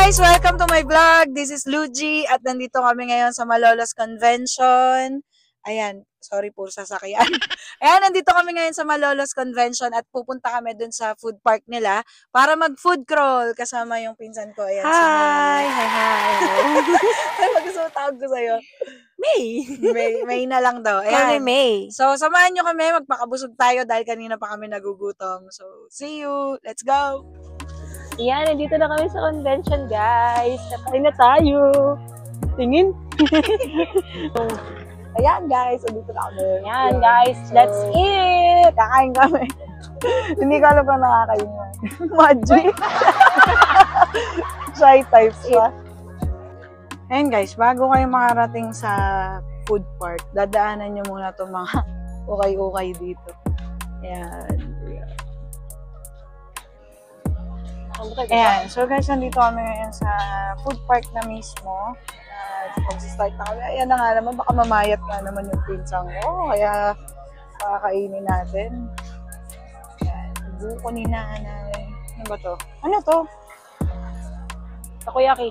guys! Welcome to my vlog. This is Luigi at nandito kami ngayon sa Malolos Convention. Ayan, sorry po sa sasakyan. Ayan, nandito kami ngayon sa Malolos Convention at pupunta kami dun sa food park nila para mag-food crawl kasama yung pinsan ko. Ayan, Hi! Ay, mag-tawag ko sa'yo. May na lang daw. Ayan. Ayan. May. So, samahan nyo kami. Magpakabusog tayo dahil kanina pa kami nagugutom. So, see you. Let's go! Yan, nandito na kami sa convention, guys. Kakain na tayo. Tingin. Ayan, guys. Nandito na kami. Yan, guys. Let's eat! Kakain kami. Hindi ko alam pa nakakain mo. Magic. Shy types pa. Ayan, guys. Bago kayo makarating sa food park, dadaanan nyo muna itong mga ukay-ukay dito. Ayan. Ayan. So guys, nandito kami ngayon sa food park na mismo. Pag-start na kami, ayan na nga naman, baka mamayat nga naman yung pinsang ko. Kaya, pakakainin natin. Ayan. Buko ni nanay. Ano ba to? Ano to? Takoyaki.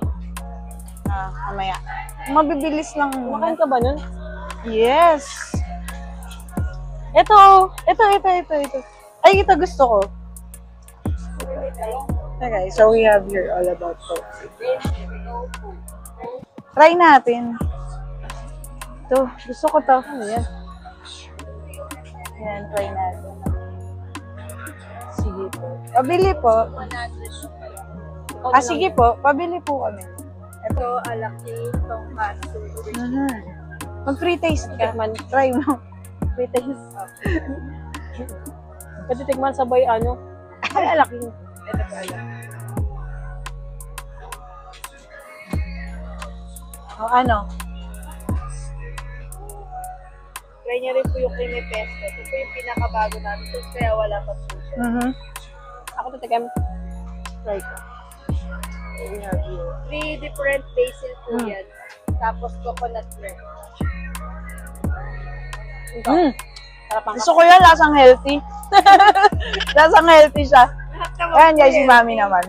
Mamaya. Mabibilis lang. Kumakain ka ba nun? Yes! Ito. Ay, ito gusto ko. Okay, so we have here all about tofu. Try natin. Ito, gusto ko to. Ano yan? Yan, try natin. Sige po. Pabili po. Sige po. Pabili po kami. Ito, alaki, tonkatsu. Mag-free taste ka. Try mo. Free taste. Pwede tikman sabay ano? Ay, alaki. Ito po, alaki. O, ano? Try niya rin po yung creamy pesto. Ito po yung pinakabago namin. So, kaya wala pa po siya. Ako tatikim. Try ko. We have here. 3 different basil po yan. Tapos coconut milk. Gusto ko yan, lasang healthy. Lasang healthy siya. Ayan guys, si mami naman.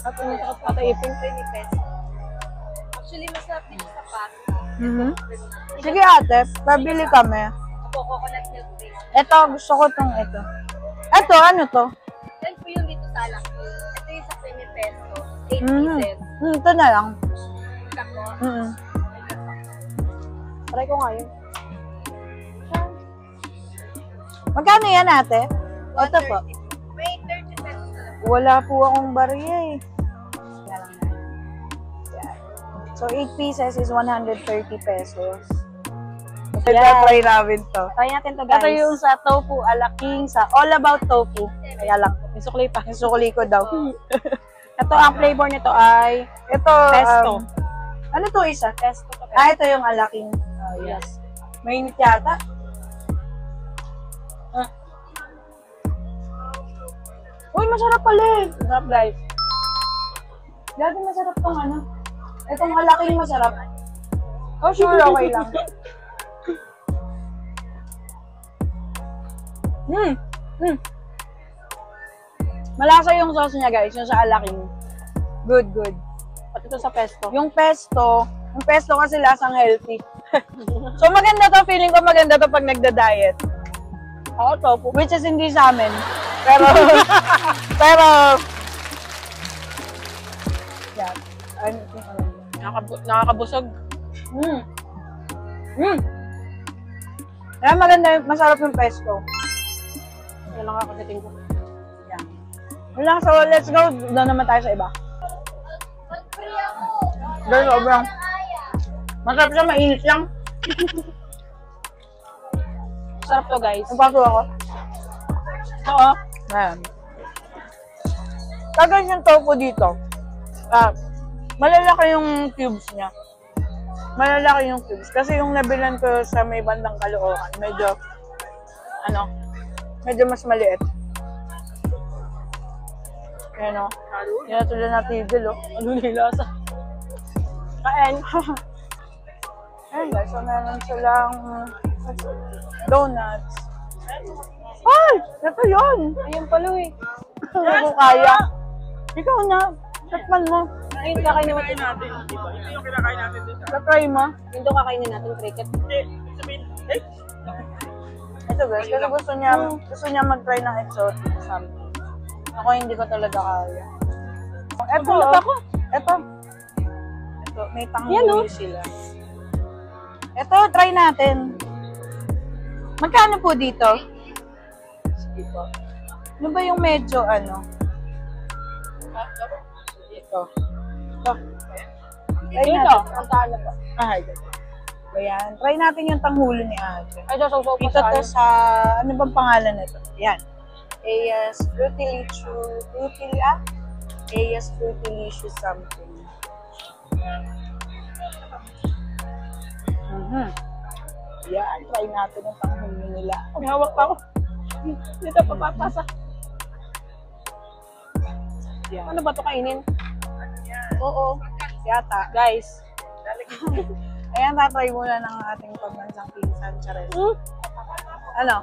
At yung pataipin creamy pesto. Actually, masarap din sa pasta. Sige ate, pabili kami. Ako, coconut milk base. Ito, gusto ko tong ito. Ito, ano to? Yan po yung dito sa alak. Ito yung sa creamy pesto. 8 pieces. Ito na lang. Kako. Try ko nga yun. Magkano yan ate? Ito po. May 30 pesos na. Wala po akong barya eh. So, 8 pieces is 130 pesos. Yeah. Try namin to. Try natin to, guys. Ito yung sa tofu alaking sa All About Tofu. Kaya lang. May sukli pa. Yung sukli ko daw. Ito, ang flavor nito ay Ito, pesto. Ano to isa? Pesto to. Ito yung alaking. Oh, yes. Mainit yata. Uy, masarap pala eh. Masarap, guys. Dati masarap tong ano. Itong alaking masarap. Oh, sure, okay lang. Malasa yung sauce niya, guys. Yung sa alaking. Good, good. Pati ito sa pesto. Yung pesto kasi lasang healthy. So, maganda to. Feeling ko maganda to pag nagda-diet. Ako, tofu. Which is hindi sa amin. Pero, yan. Nakakabusog. Kaya maganda, masarap yung pesto. Yan lang ako dating ko. Yan. Wala, so let's go. Doon naman tayo sa iba. Girl, sobrang. Masarap siya, mainit lang. Sarap to, guys. Nagpaso ako. Oo. Ayan. Tagal yung tofu dito. Malalaki yung cubes niya. Malalaki yung cubes. Kasi yung nabilan ko sa may bandang Caloocan, medyo mas maliit. Ayan o. Yan sila natigil o. Ano nilasa? Kain. Ayan guys, so meron silang donuts. Ay! Ito yun! Ayun pala eh. Hindi ko kaya. Ikaw na. Takpan mo. Ayun, kakainin natin. Diba? Ito yung kinakain natin dito. Try mo. Yung doon kakainin natin cricket. Sabihin, Ito guys, kasi gusto niya mag-try ng exotic something. Ako hindi ko talaga kaya. Ito, ito, may tanghuli sila. Ito, try natin. Magkano po dito? Sige po. Ano ba yung medyo ano? Ito. Ito. Try natin. Puntahan na po. Ayan. Try natin yung tanghuli ni Ate. Ay, so po Dito to sa, ano bang pangalan nito? Ayan. Ayas Frutilicious something. Yan, try natin yung tanghuli nila. May hawak pa ako. Dito papapasa. Yan. Ano ba ito kainin? Oo. Yata. Guys. Ayan, tatry muna ng ating pagbansang pinsan. Chares. Ano?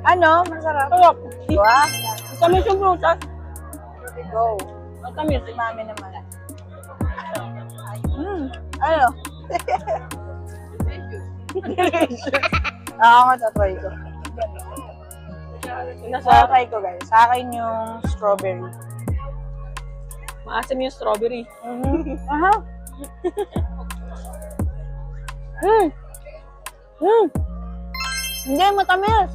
Ano? Masarap. Sarap. Wow. Tamis yung prutas. Go. Tamis. Si mami naman. Ano? Ako tatry ko. Tatry ko guys. Sa akin yung strawberry. Maasim yung strawberry. Aha. Hindi, matamis.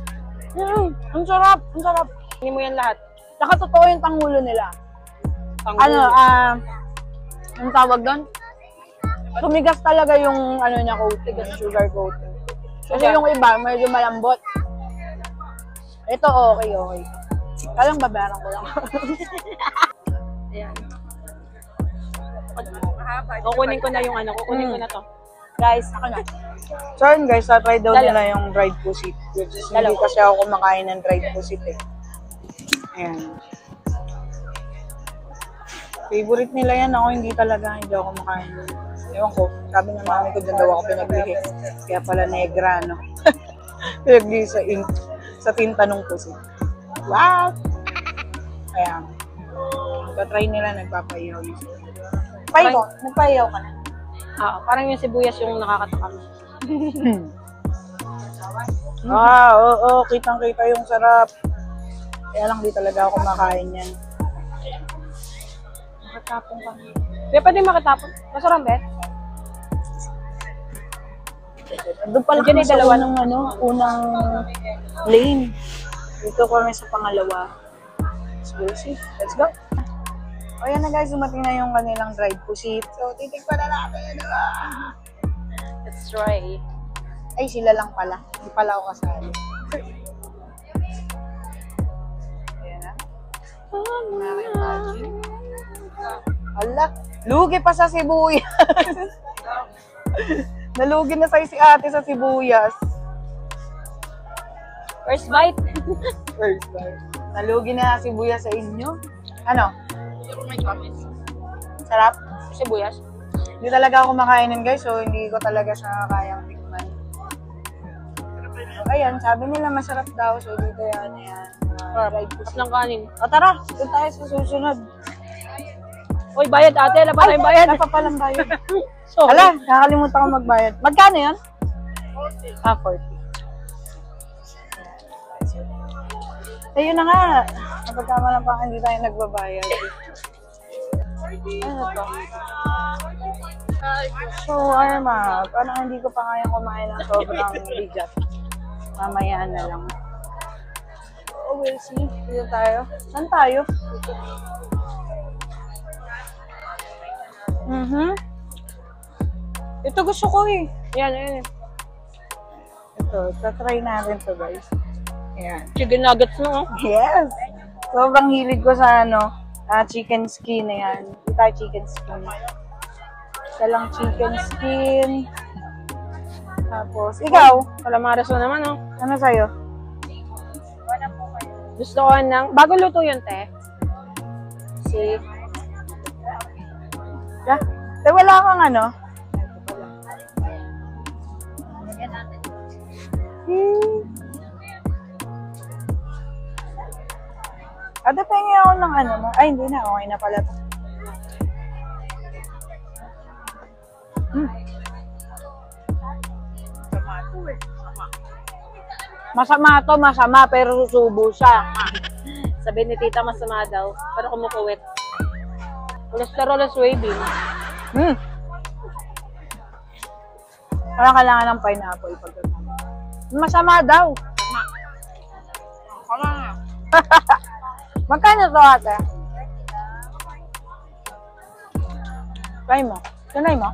Ang sarap, ang sarap. Hindi mo yan lahat. Saka totoo yung tanghulo nila. Ano, ang tawag doon? Tumigas talaga yung ano niya coating, yung sugar coating. Kasi yung iba, medyo malambot. Ito okay. Kalang babayaran ko lang. Ayan. Kukunin ko na yung ano, kukunin ko na to. Guys, ako na. So yun guys, try daw nila yung dried pusit. Which is hindi kasi ako kumakain ng dried pusit eh. Ayan. Favorite nila yan. Ako hindi talaga, hindi ako kumakain. Ewan ko, sabi ng mami ko dyan daw ako pinaglihi. Kaya pala negra, no? Pinaglihi sa tinta nung pusit. Wow! Ayan. Try nila, nagpapayaw. Payaw? Nagpayaw ka na? Parang yung sibuyas yung nakakatakam. Oo, kitang-kita yung sarap. Kaya lang di talaga ako kumakain yan. Makatapong ka. Kaya pwede makatapon. Masarap, Bet? Doon pala kami sa unang lane. Dito kami sa pangalawa. Let's go. O yan na guys, dumating na yung kanilang dried pusit. So, titikpan na natin. Let's try. Ay, sila lang pala. Hindi pala ako kasali. Ayan na. Hala, lugi pa sa sibuyas. Nalugi na si ate sa sibuyas. First bite. First bite. Nalugi na sibuyas sa inyo. Ano? Sarap? Sibuyas. Hindi talaga ako makainin guys, so hindi ko talaga siya kayang tikman. So, ayan, sabi nila masarap daw, so dito yan. Dried Tapos pusit. ng kanin. O tara, doon tayo sa susunod. Uy, bayad ate. Wala pa tayong bayad. Wala pa palang bayad. Sorry. Hala, nakalimutan ko magbayad. Magkano yan? 40. Ayun na nga. Napagkama lang pa hindi tayo nagbabayad. Ano to? So, Arma, parang hindi ko pa kayang kumain ng sobrang bigat. Mamaya na lang. Oh, we'll see. Dito tayo. Saan tayo? Ito gusto ko eh. Yan. Ito, tatry natin to guys. Ayan. Chicken nuggets mo. Yes! Sobrang hilig ko sa chicken skin na yan. Ito tayo chicken skin. Isa lang chicken skin. Tapos, ikaw? Calamares mo naman, oh. Ano sa'yo? Gusto ko ng... Bago luto yun, te. Si... Yeah. Wala kang ano? Ate, pengi ako ng ano mo. Ay, hindi na. Okay na pala to. Masama to, masama, pero susubo siya. Sabi ni tita masama daw, pero kumukuwit. Cholesterol is waving. Parang kailangan ng pineapple pagkatapos. Masama daw. Magkano to, ate? Try mo. Tunay mo.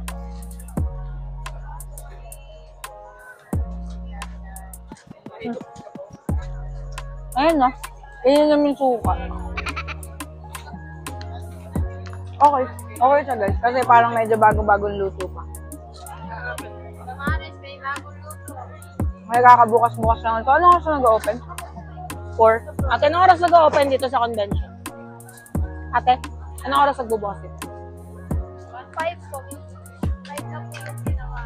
Ayun, no? Ayun namin suka. Okay. Okay siya, guys. Kasi parang medyo bago-bagong luto pa. May kakabukas-bukas lang ito. Ano oras na nag-open? 4. Ate, anong oras nag-open dito sa convention? Ate, anong oras nagbubukas dito? 5 po. 5 na po yung ginawa.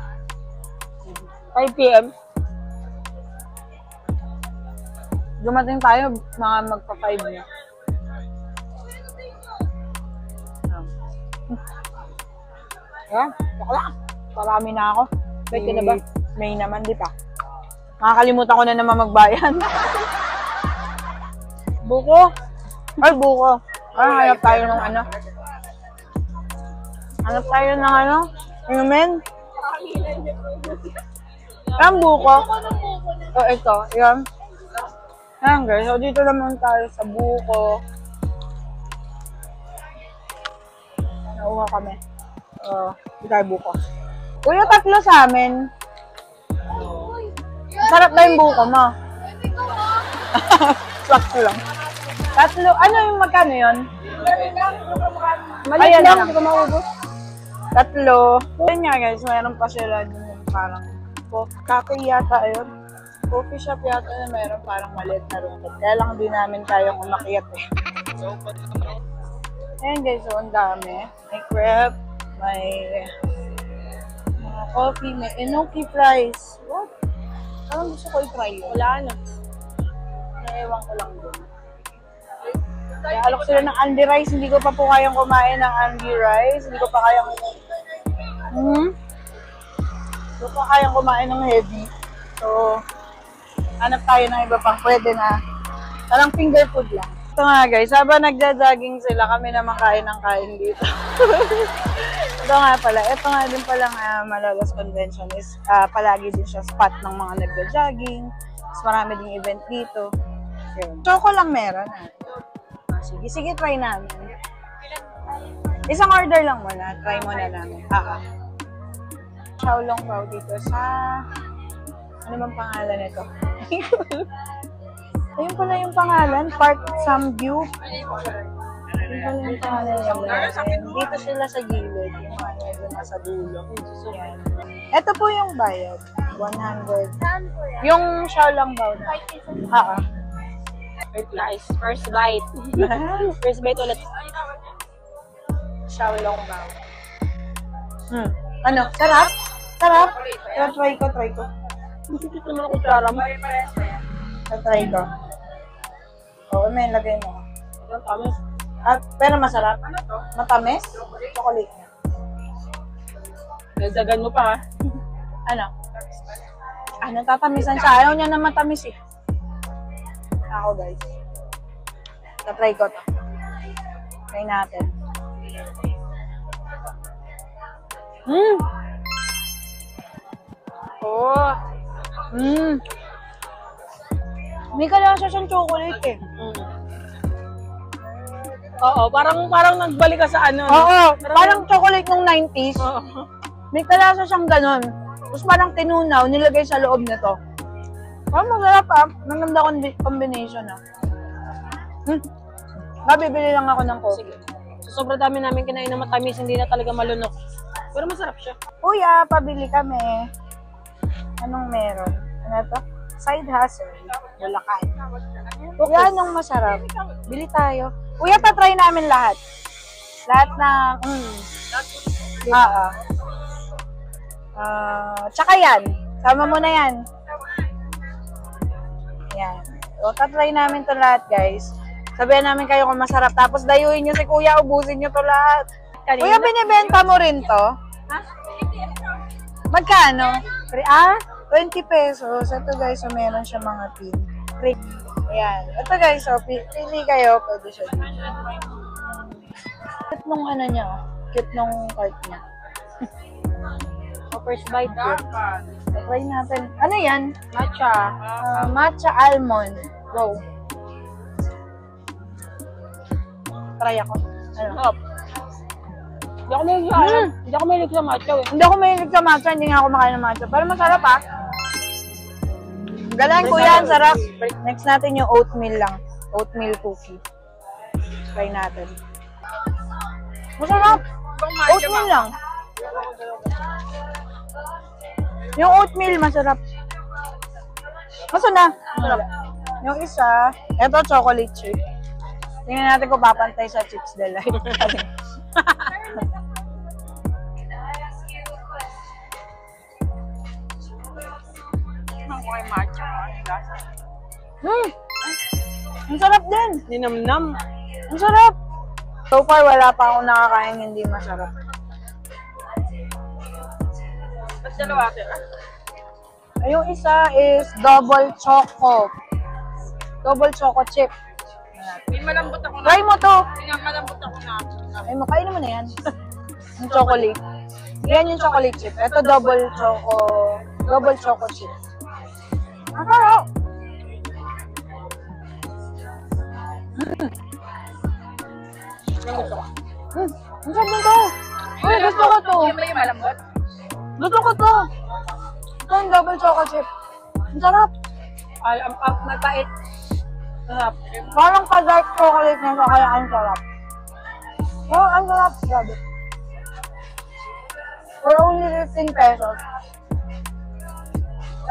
5 p.m. Dumating tayo, mga magpa-5 na. Ayan, bakla. Parami na ako. Pwede na ba? May naman, di pa. Nakakalimutan ko na naman magbayan. Buko. Ay, buko. Ay, hanap tayo ng ano. Hanap tayo ng ano. Inumin. Ayan, buko. O, ito. Ayan. Ayan, guys. So, dito naman tayo sa buko. Nauha kami. Dito tayo buko. Kuya, 3 sa amin. Sarap ba yung buko mo? Swaks lang. 3. Ano yung magkano yun? Maliit lang, hindi ko maubos. 3. Yun nga guys, mayroon pa sila dun yung parang cafe yata yun. Coffee shop yata na mayroon parang maliit na rooftop. Kaya lang hindi namin kayang umakyat eh. Ayan guys, so ang dami. May crepe, may coffee, may enoki fries. What? Parang gusto ko i-try yun. Wala na. Naiwan ko lang doon. Kaya alok sila ng Andy rice. Hindi ko pa po kayang kumain ng Andy rice. Hindi ko pa kayang... Hindi ko pa kayang kumain ng heavy. So, hanap tayo ng iba pang pwede na. Parang finger food lang. Ito nga guys, habang nagja-jogging sila, kami naman kain ng kain dito. Ito nga pala, ito nga din palang Malolos Convention is palagi din siya spot ng mga nagja-jogging. Mas marami ding event dito. Yun. Choco lang meron. Sige, sige, try namin. Isang order lang muna. Try muna namin. Xiaolong Bao dito sa... Ano bang pangalan nito? Ayun pala yung pangalan. Park Samgyu. Ayun pala yung pangalan niya. Dito sila sa gilid. Yung mga doon nasa dulo. Yan. Ito po yung bayad. 100. Yung Xiaolong Bao na. Nice. First bite. First bite ulit. Xiaolong Bao. Ano? Sarap? Sarap? Try ko. Hindi naman ako tsara mo. Try ko. Oo, may lagay mo. Tamis. Pero masarap. Matamis? Chocolate niya. Nagdagan mo pa ha. Ano? Natatamisan siya. Ayaw niya na matamis eh. Ako guys. Try ko to. Try natin. Oh. May kalasa siyang chocolate eh. Oo, parang nagbalik ka sa ano. Oo, parang chocolate nung 90s. Oo. May kalasa siyang ganon. Tapos parang tinunaw, nilagay sa loob nito. Parang masarap Maganda combination Mabibili lang ako ng coffee. Sige. So, sobrang dami namin kinain na matamis, hindi na talaga malunok. Pero masarap siya. Kuya, pabili kami. Anong meron? Ano to? Side hustle. Bulacan. Kuya, anong masarap? Bili tayo. Kuya, tatry namin lahat. Lahat ng... tsaka yan. Sama mo na yan. Yan. So, tatry namin to lahat, guys. Sabihan namin kayo kung masarap. Tapos dayuhin nyo si kuya, ubusin nyo to lahat. Kanina? Kuya, binibenta mo rin to? Magkano? 20 pesos. Ito guys, so meron siya mga pin. Ayan. Ito guys, so pili kayo. Pwede siya dito. Cute nung ano niya. Cute nung cart niya. First bite ko. Try natin. Ano yan? Matcha. Matcha almond. Go. Try ako. Ano? Sarap. Hindi ako mahilig sa Hindi ako mahilig sa matcha eh. Hindi ako mahilig sa matcha. Hindi nga ako makain ng matcha. Pero masarap ah. Galing kuya, ang sarap. Next natin yung oatmeal lang. Oatmeal cookie. Try natin. Masarap. Oatmeal lang. Yung oatmeal, masarap. Masa na? Masarap. Yung isa, eto chocolate chip. Tingnan natin kung papantay sa Chips Delight. Okay, matcha. Ang sarap din. Ninamnam. Ang sarap. So far, wala pa akong nakakain hindi masarap. Ba't dalawa sila? Yung isa is double choco. Double choco chip. May malambot ako na. Try mo to. Malambot ako na. Ay, makainin mo na yan. Yung chocolate. Yan yung chocolate chip. Ito double choco chip. Ang sarap. Ang sarap nito. Uy, gusto ko to. Yung may malambot? Gusto ko to. Ito yung double choco chip. Ang sarap. Ay, mapait. Sarap. Parang ka-dark chocolate na siya, kaya ang sarap. Oh, ang sarap. Grabe. For only 15 pesos.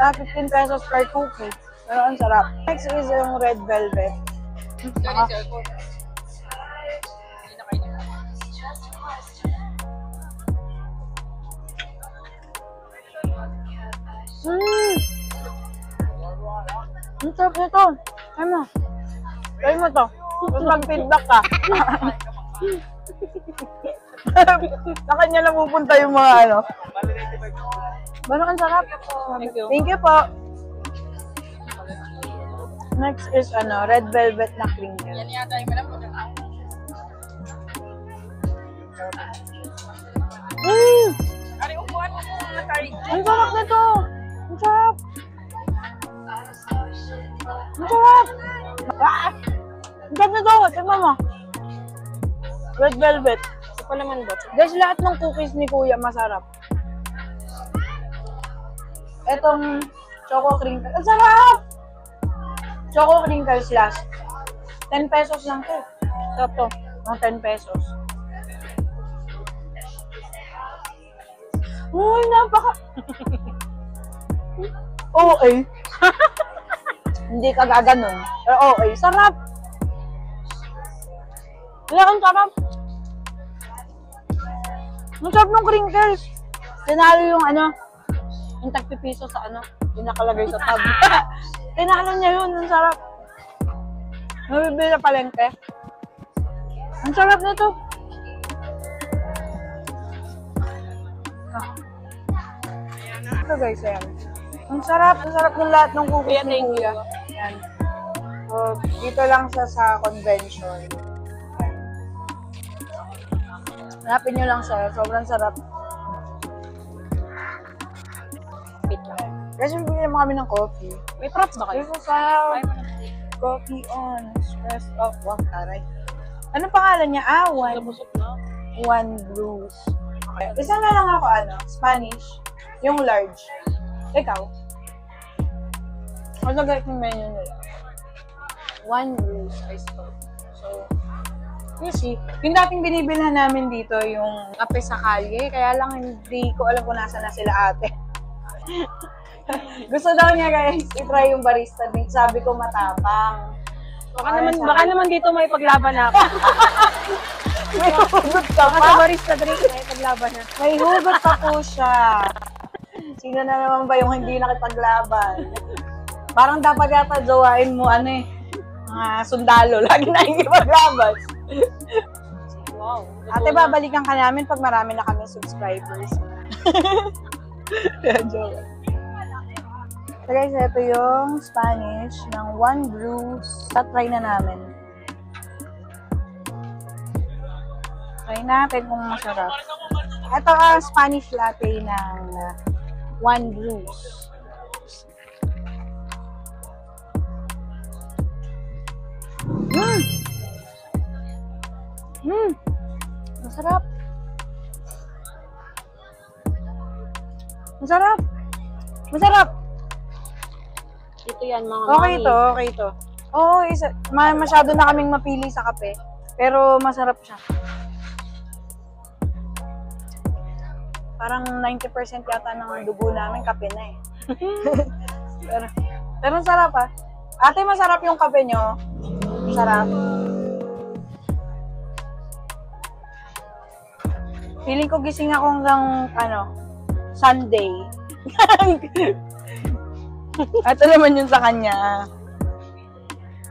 15 pesos per cookie. Pero ang sarap. Next is yung red velvet. Ang sarap nito. Try mo. Try mo to. Tapos mag-feedback ka. Sa kanya lang pupunta yung mga ano. Parang ang sarap. Thank you po. Next is red velvet na crinkle. Yan yata yung malambot. Ari, upuan mo na tayo. Ang sarap nito. Ang sarap. Ang sarap. Ah! Ang sarap nito. Tignan mo. Red velvet. Ito pa naman ba? Guys, lahat ng cookies ni Kuya masarap. Etong choco crinkle. Ang sarap! Choco crinkles last. 10 pesos lang to. Sarap to. Mga 10 pesos. Uy, napaka... Okay. Hindi ka gaganon. Pero okay. Sarap! Kaya ang sarap. Ang sarap ng crinkles. Tinalo yung yung tagpipiso sa yung nakalagay sa tab. Tinalo niya yun. Ang sarap. Nabibili na palengke. Ang sarap nito. Ito guys, ayan. Ang sarap ng lahat ng cookies ni Kuya. Ayan. So, dito lang sa convention. Hanapin nyo lang siya. Sobrang sarap. Wait lang. Kasi bibili naman kami ng coffee. May props ba kayo? This is how coffee on stress of one taray. Ano pangalan niya? Busog na. One brews. Okay. Isa na lang ako, Spanish. Yung large. Ikaw? Ano guys yung menu nila? One brews iced coffee. So, you see, yung dating binibilhan namin dito, yung kape sa kalye, kaya lang hindi ko alam kung nasa na sila ate. Gusto daw niya guys, i-try yung barista. Sabi ko matapang. Baka naman dito may paglaban ako. May hugot ka Baka pa? sa barista drink may paglaban na. May hugot pa po siya. Sino na naman ba yung hindi nakipaglaban? Parang dapat yata jowain mo, Mga sundalo, lagi nakikipaglaban. Wow. Ate, babalikan ka namin pag marami na kami subscribers. Joke. So guys, ito yung Spanish ng One Brews. Try na namin. Try natin kung masarap. Ito ang Spanish latte ng One Brews. Masarap. Masarap. Masarap. Ito yan, mga Okay mami. to, okay to. Oo, masyado na kaming mapili sa kape. Pero masarap siya. Parang 90% yata ng dugo namin kape na eh. pero masarap ah. Ate, masarap yung kape nyo. Masarap. Feeling ko gising ako hanggang, Sunday. Ito naman yun sa kanya.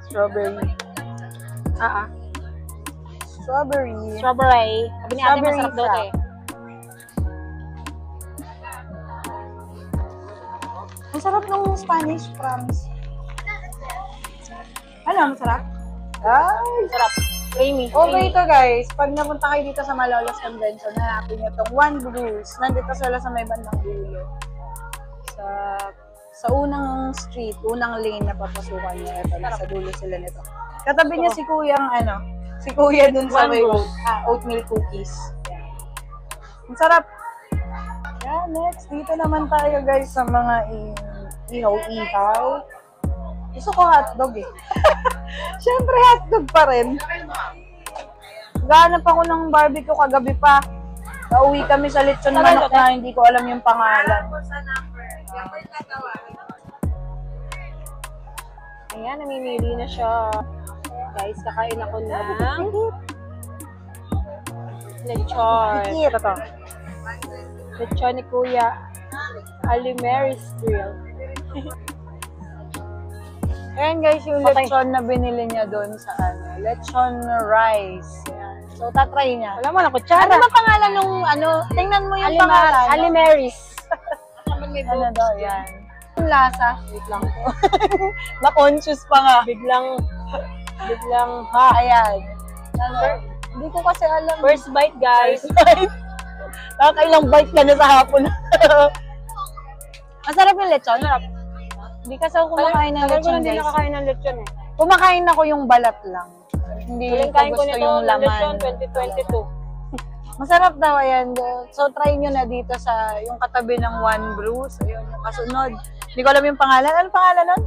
Strawberry. Strawberry. Strawberry. Sabi ni ate, Strawberry masarap daw frap. eh. Ang sarap ng Spanish, promise. Ano, masarap? Ay, Sarap. Creamy. okay ito guys. Pag napunta kayo dito sa Malolos Convention, hanapin nyo itong One Brews. Nandito sila sa may bandang dulo. Sa unang street, unang lane na papasukan nyo. Ito, sa dulo sila nito. Katabi niya si Kuyang, si Kuya dun sa One may Brews. oatmeal cookies. Yan. Ang sarap. Yan, next. Dito naman tayo guys sa mga ihaw-ihaw. Gusto ko hotdog eh. Siyempre hotdog pa rin. Gahanap ako ng barbecue kagabi pa. Nauwi kami sa lechon manok na hindi ko alam yung pangalan. Ayan, namimili na siya. Guys, kakain ako ng lechon. Ito to. Lechon ni Kuya Alimary's Grill. Ayan guys, yung lechon na binili niya doon sa lechon rice. Yan. So, tatry niya. Wala mo na kutsara. Ano ba pangalan nung tingnan mo yung pangalan. Alimary's. Ano daw, yan. Yung lasa. Wait lang po. Na-conscious pa nga. Biglang, Ayan. Hindi ko kasi alam. first bite guys. Nakakailang bite ka na sa hapon. Masarap yung lechon. Hindi kasi ako kumakain ng Tagal ko lechon, na hindi guys. nakakain ng lechon eh. Kumakain ako yung balat lang. Hindi Huling ko kain ko gusto nito yung ng laman. lechon 2022. Masarap daw, ayan. So, try nyo na dito sa yung katabi ng One Brews. Ayun, yung kasunod. Hindi ko alam yung pangalan. Ano pangalan nun?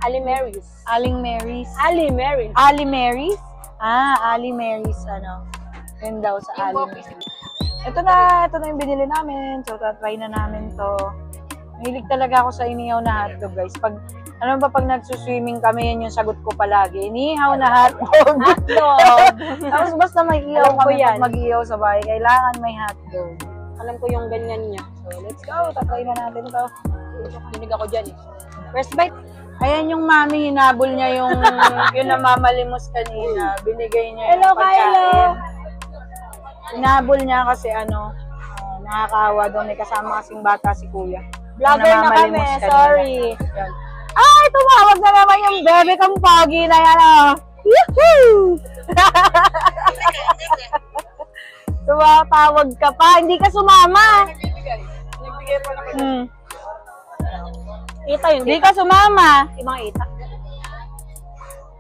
Alimary's. Aling Mary's. Alimary's. Ali Mary's? Ali Mary's, Yun daw sa Ali Mary's. Ito na yung binili namin. So, try na namin to. Mahilig talaga ako sa inihaw na hotdog, guys. Pag nagsuswimming kami, yan yung sagot ko palagi. Inihaw na hotdog. Hotdog. Tapos basta may ihaw Alam ko kami yan. pag mag-ihaw sa bahay. Kailangan may hotdog. Alam ko yung ganyan niya. So, let's go. Tatry na natin to. Dinig ako dyan eh. First bite. Ayan yung mami, hinabol niya yung namamalimos kanina. Binigay niya Hello, yung pagkain. Kylo. Hinabol niya kasi nakakawa daw. May kasama kasing bata si Kuya. Vlogger na kami. Namamalimos kanina. Sorry. Yan. Ay, tumawag na naman yung bebe kang pogi na yan. Yahoo! Tumatawag ka pa. Hindi ka sumama. Nagbigay pa naman. Ita yun. Hindi ka sumama. Ibang ita.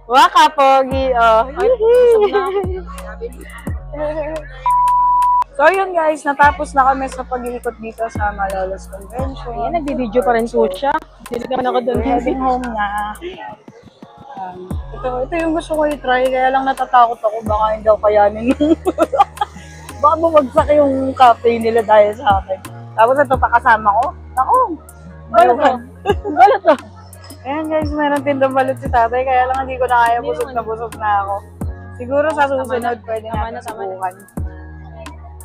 Waka, pogi. Oh. So, yun guys. Natapos na kami sa pag-iikot dito sa Malolos Convention. Ayan, nagbibideo pa rin po siya. Hindi naman ako doon. We're heading home na. Ito yung gusto ko i-try. Kaya lang natatakot ako. Baka hindi ako kayanin. Baka bumagsak yung cafe nila dahil sa akin. Tapos ito pa kasama ko. Ako. Balot to. Ayan guys, meron tindang balot si tatay. Kaya lang hindi ko na kaya. Busog na ako. Siguro sa susunod pwede natin subukan.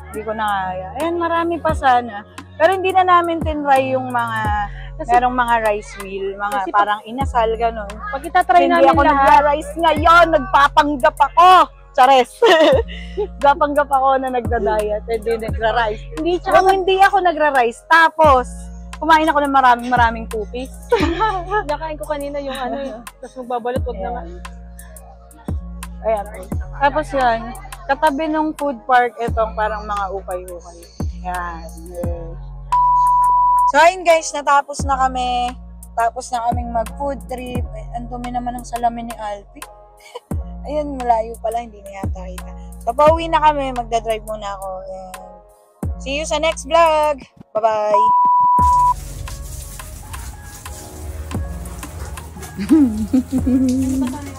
Hindi ko na kaya. Ayan, marami pa sana. Pero hindi na namin tinry yung mga, merong mga rice wheel, mga kasi parang inasal, ganun. Pag itatry Hindi namin ako lahat, nagra-rice ngayon, nagpapanggap ako. Chares. Gapanggap ako na nagda-diet, hindi nagra-rice. hindi, tsaka Kung hindi ako nagra-rice, tapos kumain ako ng maraming cookies. nakain ko kanina yung ano eh. Tapos magbabalot, wag na nga. Ayan. Tapos yan, katabi ng food park, itong parang mga ukay-ukay. Yan. So ayun guys, natapos na kami. Tapos na kaming mag-food trip. Ang dumi naman ng salamin ni Alfie. Ayun, malayo pala, hindi na yata kita. So pauwi na kami, magdadrive muna ako. And see you sa next vlog. Bye-bye! Ano ba tayo?